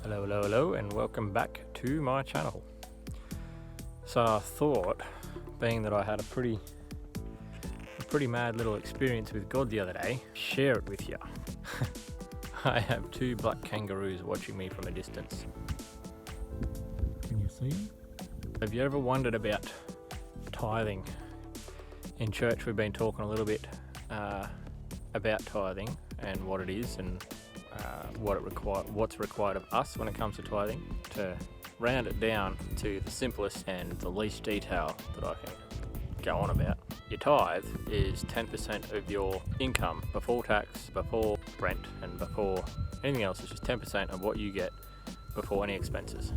Hello, and welcome back to my channel. So I thought, being that I had a pretty mad little experience with God the other day, share it with you. I have two black kangaroos watching me from a distance. Can you see them? Have you ever wondered about tithing? In church we've been talking a little bit about tithing and what it is and what's required of us when it comes to tithing. To round it down to the simplest and the least detail that I can go on about, your tithe is 10% of your income before tax, before rent, and before anything else. It's just 10% of what you get before any expenses.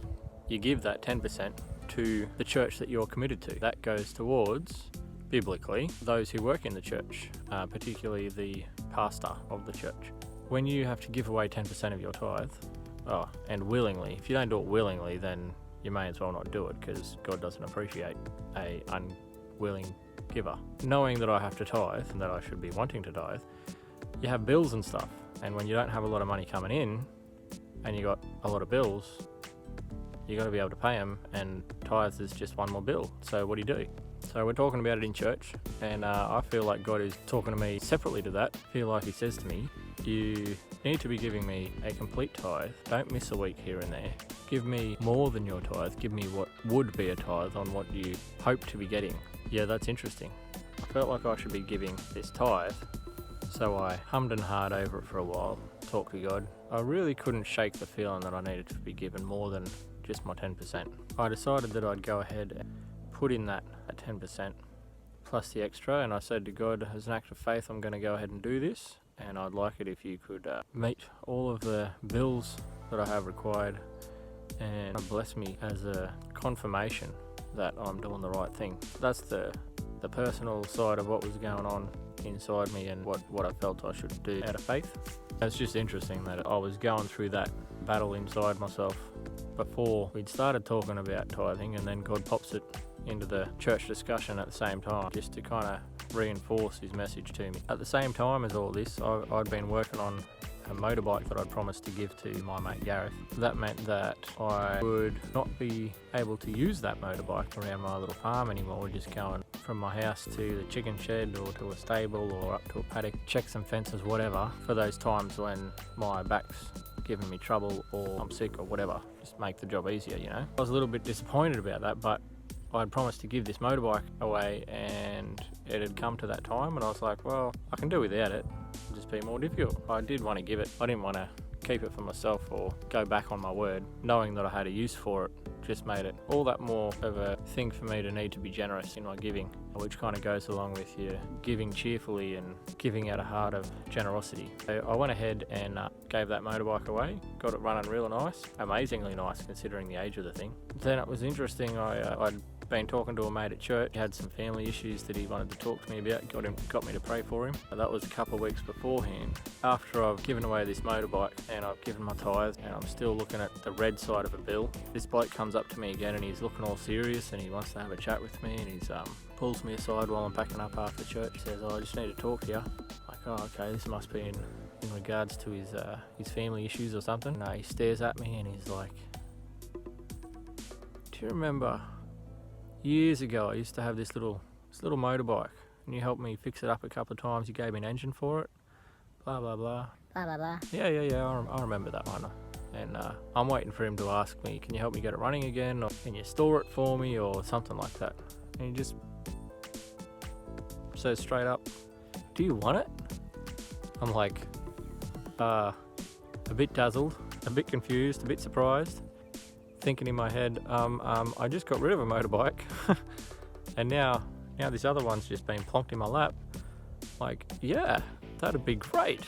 You give that 10% to the church that you're committed to. That goes towards, biblically, those who work in the church, particularly the pastor of the church. When you have to give away 10% of your tithe, and willingly, if you don't do it willingly, then you may as well not do it, because God doesn't appreciate a unwilling giver. Knowing that I have to tithe and that I should be wanting to tithe, you have bills and stuff, and when you don't have a lot of money coming in and you got a lot of bills, you got to be able to pay them, and tithes is just one more bill. So what do? So we're talking about it in church, and I feel like God is talking to me separately to that. I feel like he says to me, you need to be giving me a complete tithe. Don't miss a week here and there. Give me more than your tithe. Give me what would be a tithe on what you hope to be getting. Yeah, that's interesting. I felt like I should be giving this tithe, so I hummed and hawed over it for a while, talked to God. I really couldn't shake the feeling that I needed to be given more than just my 10%. I decided that I'd go ahead and put in that at 10% plus the extra, and I said to God, as an act of faith, I'm going to go ahead and do this, and I'd like it if you could meet all of the bills that I have required and bless me as a confirmation that I'm doing the right thing. That's the personal side of what was going on inside me and what I felt I should do out of faith. It's just interesting that I was going through that battle inside myself before we'd started talking about tithing, and then God pops it into the church discussion at the same time, just to kind of reinforce his message to me. At the same time as all this, I'd been working on a motorbike that I'd promised to give to my mate Gareth. That meant that I would not be able to use that motorbike around my little farm anymore, just going from my house to the chicken shed or to a stable or up to a paddock, check some fences, whatever, for those times when my back's giving me trouble or I'm sick or whatever, just make the job easier, you know. I was a little bit disappointed about that, but I'd promised to give this motorbike away and it had come to that time, and I was like, well, I can do without it. It'll just be more difficult. I did want to give it. I didn't want to keep it for myself or go back on my word. Knowing that I had a use for it just made it all that more of a thing for me to need to be generous in my giving, which kind of goes along with your giving cheerfully and giving out a heart of generosity. So I went ahead and gave that motorbike away, got it running real nice, amazingly nice considering the age of the thing. Then it was interesting, I'd been talking to a mate at church. He had some family issues that he wanted to talk to me about, got me to pray for him. That was a couple of weeks beforehand. After I've given away this motorbike and I've given my tithe and I'm still looking at the red side of a bill, this bloke comes up to me again and he's looking all serious and he wants to have a chat with me, and he's pulls me aside while I'm packing up after church. He says, I just need to talk to you. Like, oh, okay, this must be in regards to his family issues or something. No, he stares at me and he's like, do you remember years ago I used to have this little motorbike and you helped me fix it up a couple of times, you gave me an engine for it, blah blah blah. Blah blah blah. Yeah, I remember that one. And I'm waiting for him to ask me, can you help me get it running again, or can you store it for me, or something like that. And he just says straight up, do you want it? I'm like, a bit dazzled, a bit confused, a bit surprised, thinking in my head, I just got rid of a motorbike and now this other one's just been plonked in my lap. Like, yeah, that'd be great.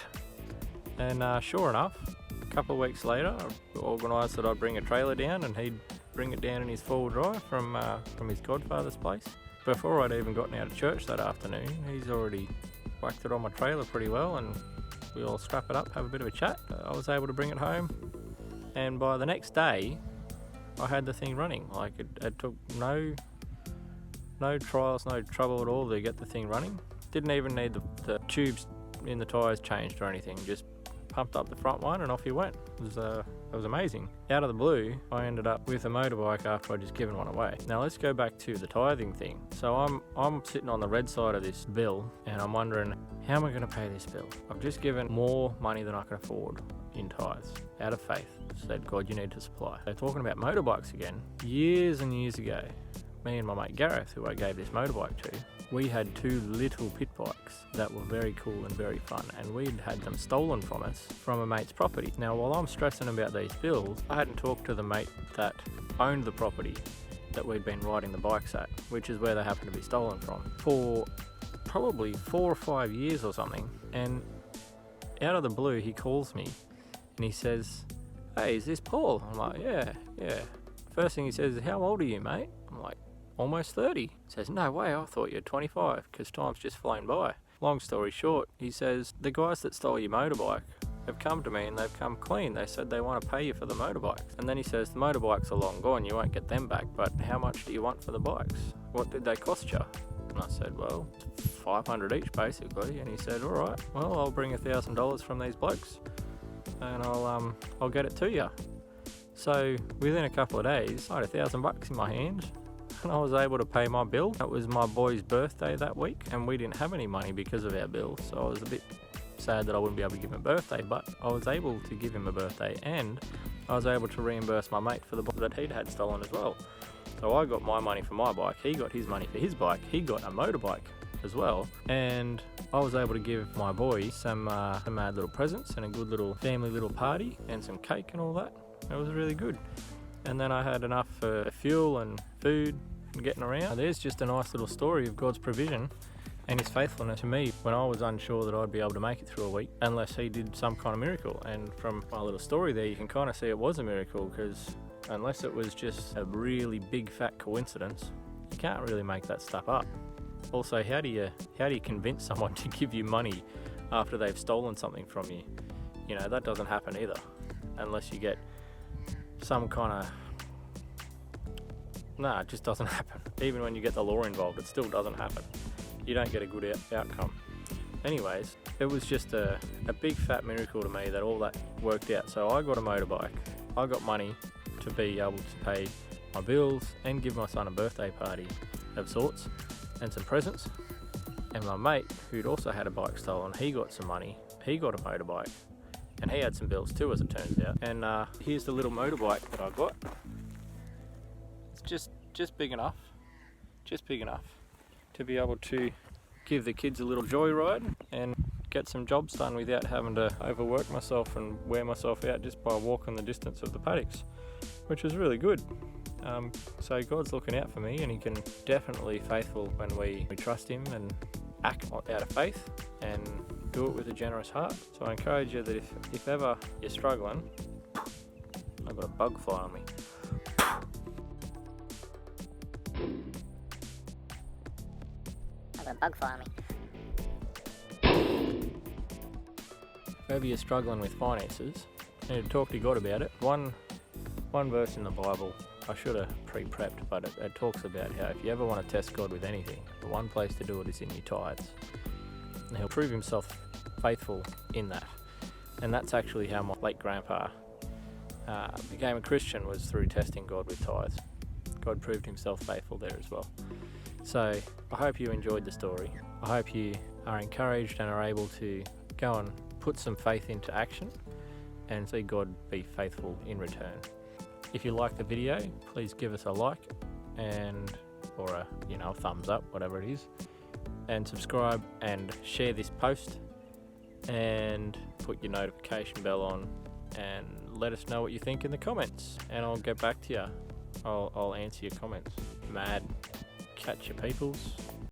And sure enough, a couple of weeks later, I organised that I'd bring a trailer down and he'd bring it down in his four-wheel drive from his godfather's place. Before I'd even gotten out of church that afternoon, he's already whacked it on my trailer pretty well, and we all strap it up, have a bit of a chat. I was able to bring it home, and by the next day I had the thing running. Like, it took no trials, no trouble at all to get the thing running. Didn't even need the tubes in the tyres changed or anything. Just pumped up the front one, and off he went. It was amazing. Out of the blue, I ended up with a motorbike after I'd just given one away. Now let's go back to the tithing thing. So I'm sitting on the red side of this bill, and I'm wondering, how am I going to pay this bill? I've just given more money than I can afford in tithes, out of faith. Said, God, you need to supply. They're talking about motorbikes again. Years and years ago, me and my mate Gareth, who I gave this motorbike to, we had two little pit bikes that were very cool and very fun, and we'd had them stolen from us from a mate's property. Now, while I'm stressing about these bills, I hadn't talked to the mate that owned the property that we'd been riding the bikes at, which is where they happened to be stolen from, for probably 4 or 5 years or something. And out of the blue, he calls me and he says, "Hey, is this Paul?" I'm like, yeah. First thing he says is, "How old are you, mate?" I'm like, "Almost 30. He says, "No way, I thought you were 25, because time's just flown by." Long story short, he says, "The guys that stole your motorbike have come to me and they've come clean. They said they want to pay you for the motorbikes." And then he says, "The motorbikes are long gone, you won't get them back, but how much do you want for the bikes? What did they cost you?" And I said, "Well, 500 each basically." And he said, "All right, well, I'll bring $1,000 from these blokes and I'll get it to you." So within a couple of days, I had $1,000 in my hand, and I was able to pay my bill. It was my boy's birthday that week, and we didn't have any money because of our bill, so I was a bit sad that I wouldn't be able to give him a birthday, but I was able to give him a birthday, and I was able to reimburse my mate for the bike that he'd had stolen as well. So I got my money for my bike, he got his money for his bike, he got a motorbike as well, and I was able to give my boy some mad little presents and a good little family little party and some cake and all that. It was really good. And then I had enough for fuel and food and getting around. There's just a nice little story of God's provision and his faithfulness to me when I was unsure that I'd be able to make it through a week unless he did some kind of miracle. And from my little story there, you can kind of see it was a miracle, because unless it was just a really big fat coincidence, you can't really make that stuff up. Also, how do you convince someone to give you money after they've stolen something from you? You know, that doesn't happen either, unless you get some kind of... Nah, it just doesn't happen. Even when you get the law involved, it still doesn't happen. You don't get a good outcome. Anyways, it was just a big fat miracle to me that all that worked out. So I got a motorbike, I got money to be able to pay my bills and give my son a birthday party of sorts and some presents. And my mate, who'd also had a bike stolen, he got some money, he got a motorbike, and he had some bills too, as it turns out. And here's the little motorbike that I got. It's just big enough to be able to give the kids a little joyride and get some jobs done without having to overwork myself and wear myself out just by walking the distance of the paddocks, which is really good. So God's looking out for me, and he can definitely be faithful when we trust him and act out of faith and do it with a generous heart. So I encourage you that if ever you're struggling... I've got a bug fly on me. If ever you're struggling with finances, you need to talk to God about it. One verse in the Bible, I should have pre-prepped, but it talks about how if you ever want to test God with anything, the one place to do it is in your tithes. And he'll prove himself faithful in that. And that's actually how my late grandpa became a Christian, was through testing God with tithes. God proved himself faithful there as well. So I hope you enjoyed the story. I hope you are encouraged and are able to go and put some faith into action and see God be faithful in return. If you like the video, please give us a like or a thumbs up, whatever it is, and subscribe and share this post and put your notification bell on and let us know what you think in the comments, and I'll get back to you. I'll answer your comments. Mad. Catch your peoples.